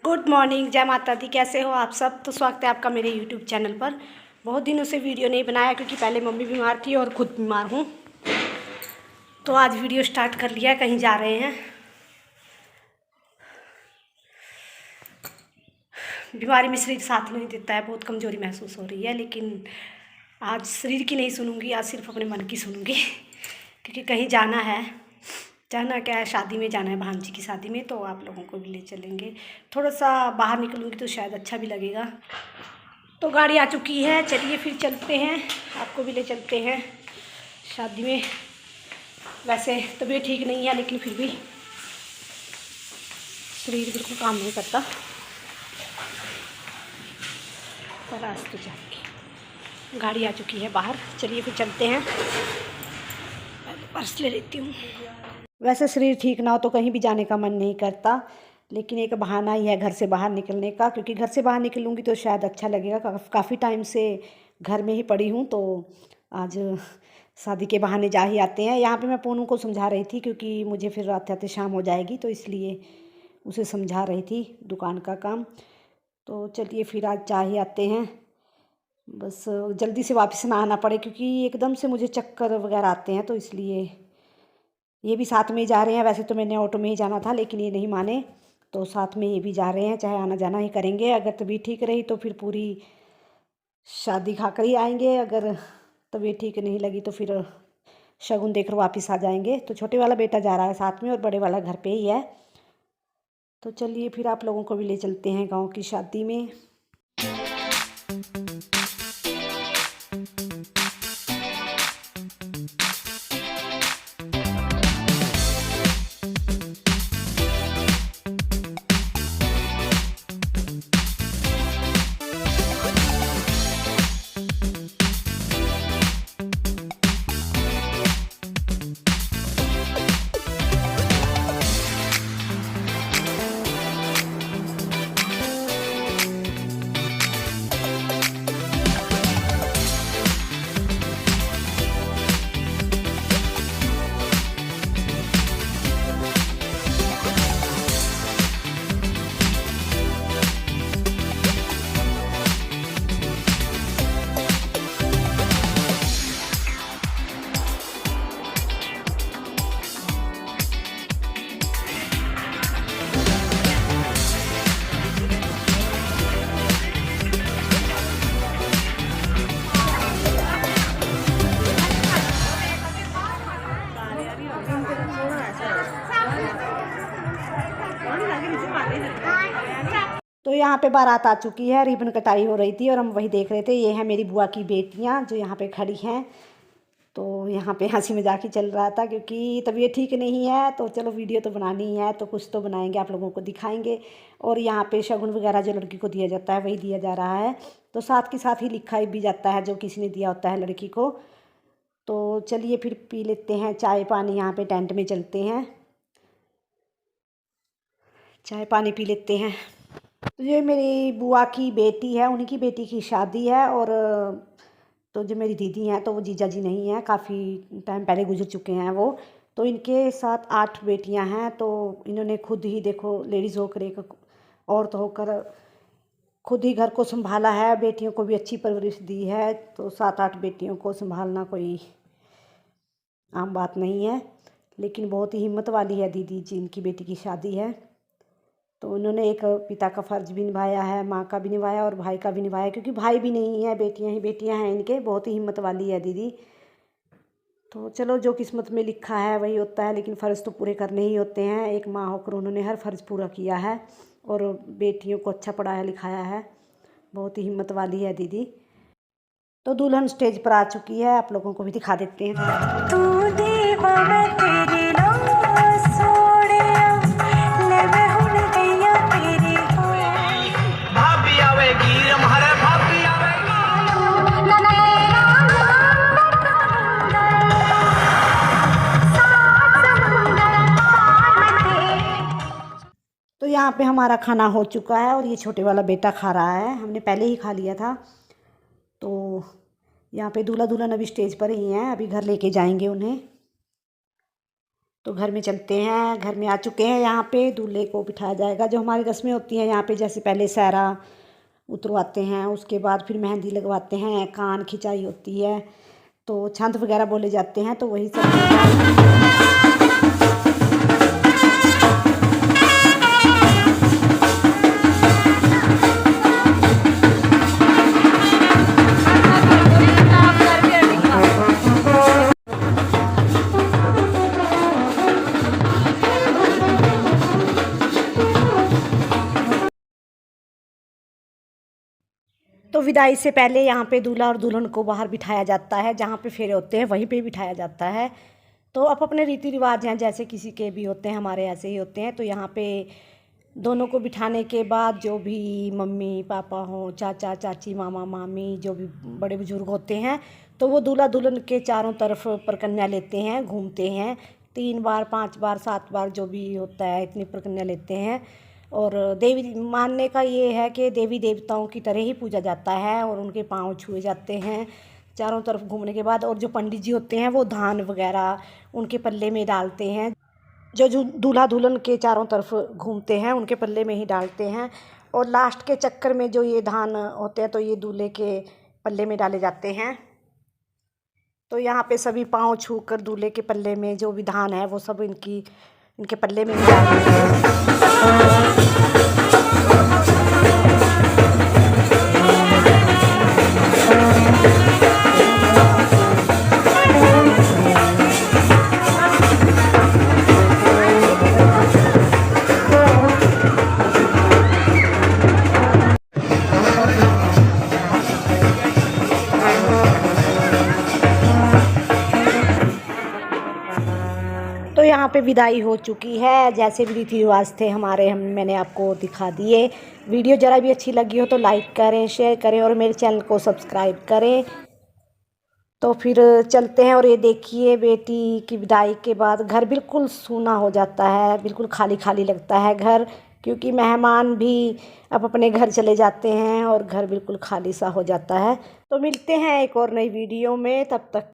Good morning, जय माता दी। कैसे हो आप सब? तो स्वागत है आपका मेरे यूट्यूब चैनल पर। बहुत दिनों से वीडियो नहीं बनाया क्योंकि पहले मम्मी बीमार थी और खुद बीमार हूँ, तो आज वीडियो स्टार्ट कर लिया है। कहीं जा रहे हैं। बीमारी में शरीर साथ नहीं देता है, बहुत कमज़ोरी महसूस हो रही है, लेकिन आज शरीर की नहीं सुनूंगी, आज सिर्फ अपने मन की सुनूंगी क्योंकि कहीं जाना है। जाना क्या है, शादी में जाना है, भांजी की शादी में, तो आप लोगों को भी ले चलेंगे। थोड़ा सा बाहर निकलूँगी तो शायद अच्छा भी लगेगा। तो गाड़ी आ चुकी है, चलिए फिर चलते हैं, आपको भी ले चलते हैं शादी में। वैसे तबीयत ठीक नहीं है, लेकिन फिर भी शरीर बिल्कुल काम नहीं करता, पर आज तो जाएंगे। गाड़ी आ चुकी है बाहर, चलिए फिर चलते हैं। पर्स ले लेती हूँ। वैसे शरीर ठीक ना हो तो कहीं भी जाने का मन नहीं करता, लेकिन एक बहाना ही है घर से बाहर निकलने का, क्योंकि घर से बाहर निकलूँगी तो शायद अच्छा लगेगा। काफ़ी टाइम से घर में ही पड़ी हूँ, तो आज शादी के बहाने जा ही आते हैं। यहाँ पे मैं पूनू को समझा रही थी, क्योंकि मुझे फिर आते आते शाम हो जाएगी, तो इसलिए उसे समझा रही थी दुकान का काम। तो चलिए फिर आज जा ही आते हैं, बस जल्दी से वापस ना आना पड़े, क्योंकि एकदम से मुझे चक्कर वगैरह आते हैं, तो इसलिए। ये भी साथ में ही जा रहे हैं। वैसे तो मैंने ऑटो में ही जाना था, लेकिन ये नहीं माने, तो साथ में ये भी जा रहे हैं। चाहे आना जाना ही करेंगे। अगर तबीयत ठीक रही तो फिर पूरी शादी खाकर ही आएंगे, अगर तबीयत ठीक नहीं लगी तो फिर शगुन देखकर वापस आ जाएंगे। तो छोटे वाला बेटा जा रहा है साथ में और बड़े वाला घर पे ही है। तो चलिए फिर आप लोगों को भी ले चलते हैं गाँव की शादी में। तो यहाँ पे बारात आ चुकी है, रिबन कटाई हो रही थी और हम वही देख रहे थे। ये है मेरी बुआ की बेटियाँ जो यहाँ पे खड़ी हैं। तो यहाँ पे हंसी मजाक ही चल रहा था, क्योंकि तबीयत ठीक नहीं है, तो चलो वीडियो तो बनानी ही है, तो कुछ तो बनाएंगे, आप लोगों को दिखाएंगे। और यहाँ पे शगुन वगैरह जो लड़की को दिया जाता है वही दिया जा रहा है, तो साथ के साथ ही लिखा भी जाता है जो किसी ने दिया होता है लड़की को। तो चलिए फिर पी लेते हैं चाय पानी, यहाँ पे टेंट में चलते हैं, चाय पानी पी लेते हैं। तो ये मेरी बुआ की बेटी है, उन्हीं की बेटी की शादी है। और तो जो मेरी दीदी हैं, तो वो जीजा जी नहीं हैं, काफ़ी टाइम पहले गुजर चुके हैं वो। तो इनके साथ 8 बेटियां हैं। तो इन्होंने खुद ही, देखो, लेडीज़ होकर, एक औरत होकर खुद ही घर को संभाला है, बेटियों को भी अच्छी परवरिश दी है। तो 7-8 बेटियों को संभालना कोई आम बात नहीं है, लेकिन बहुत ही हिम्मत वाली है दीदी, जिनकी बेटी की शादी है। तो उन्होंने एक पिता का फ़र्ज़ भी निभाया है, माँ का भी निभाया और भाई का भी निभाया, क्योंकि भाई भी नहीं है, बेटियां ही बेटियां हैं इनके। बहुत ही हिम्मत वाली है दीदी। तो चलो, जो किस्मत में लिखा है वही होता है, लेकिन फ़र्ज़ तो पूरे करने ही होते हैं। एक माँ होकर उन्होंने हर फ़र्ज़ पूरा किया है और बेटियों को अच्छा पढ़ाया लिखाया है। बहुत ही हिम्मत वाली है दीदी। तो दुल्हन स्टेज पर आ चुकी है, आप लोगों को भी दिखा देते हैं। तो यहाँ पे हमारा खाना हो चुका है और ये छोटे वाला बेटा खा रहा है, हमने पहले ही खा लिया था। तो यहाँ पे दूल्हा दुल्हन अभी स्टेज पर ही हैं, अभी घर लेके जाएंगे उन्हें। तो घर में चलते हैं, घर में आ चुके हैं। यहाँ पे दूल्हे को बिठाया जाएगा। जो हमारी रस्में होती हैं यहाँ पे, जैसे पहले सहरा उतरवाते हैं, उसके बाद फिर मेहंदी लगवाते हैं, कान खिंचाई होती है, तो छंद वगैरह बोले जाते हैं, तो वही सब। तो विदाई से पहले यहाँ पे दूल्हा और दुल्हन को बाहर बिठाया जाता है, जहाँ पे फेरे होते हैं वहीं पे बिठाया जाता है। तो अपने रीति रिवाज हैं, जैसे किसी के भी होते हैं, हमारे ऐसे ही होते हैं। तो यहाँ पे दोनों को बिठाने के बाद जो भी मम्मी पापा हों, चाचा चाची, मामा मामी, जो भी बड़े बुजुर्ग होते हैं, तो वो दूल्हा दुल्हन के चारों तरफ प्रकन्या लेते हैं, घूमते हैं 3 बार 5 बार 7 बार जो भी होता है, इतनी प्रकन्या लेते हैं। और देवी मानने का ये है कि देवी देवताओं की तरह ही पूजा जाता है और उनके पाँव छुए जाते हैं चारों तरफ घूमने के बाद। और जो पंडित जी होते हैं वो धान वगैरह उनके पल्ले में डालते हैं, जो दूल्हा दुल्हन के चारों तरफ घूमते हैं उनके पल्ले में ही डालते हैं। और लास्ट के चक्कर में जो ये धान होते हैं तो ये दूल्हे के पल्ले में डाले जाते हैं। तो यहाँ पे सभी पाँव छू कर दूल्हे के पल्ले में जो भी धान है वो सब इनके पल्ले में ही डालते हैं। तो यहाँ पे विदाई हो चुकी है, जैसे भी रीति रिवाज थे हमारे, मैंने आपको दिखा दिए। वीडियो ज़रा भी अच्छी लगी हो तो लाइक करें, शेयर करें और मेरे चैनल को सब्सक्राइब करें। तो फिर चलते हैं। और ये देखिए, बेटी की विदाई के बाद घर बिल्कुल सूना हो जाता है, बिल्कुल खाली खाली लगता है घर, क्योंकि मेहमान भी अब अपने घर चले जाते हैं और घर बिल्कुल खाली सा हो जाता है। तो मिलते हैं एक और नई वीडियो में, तब तक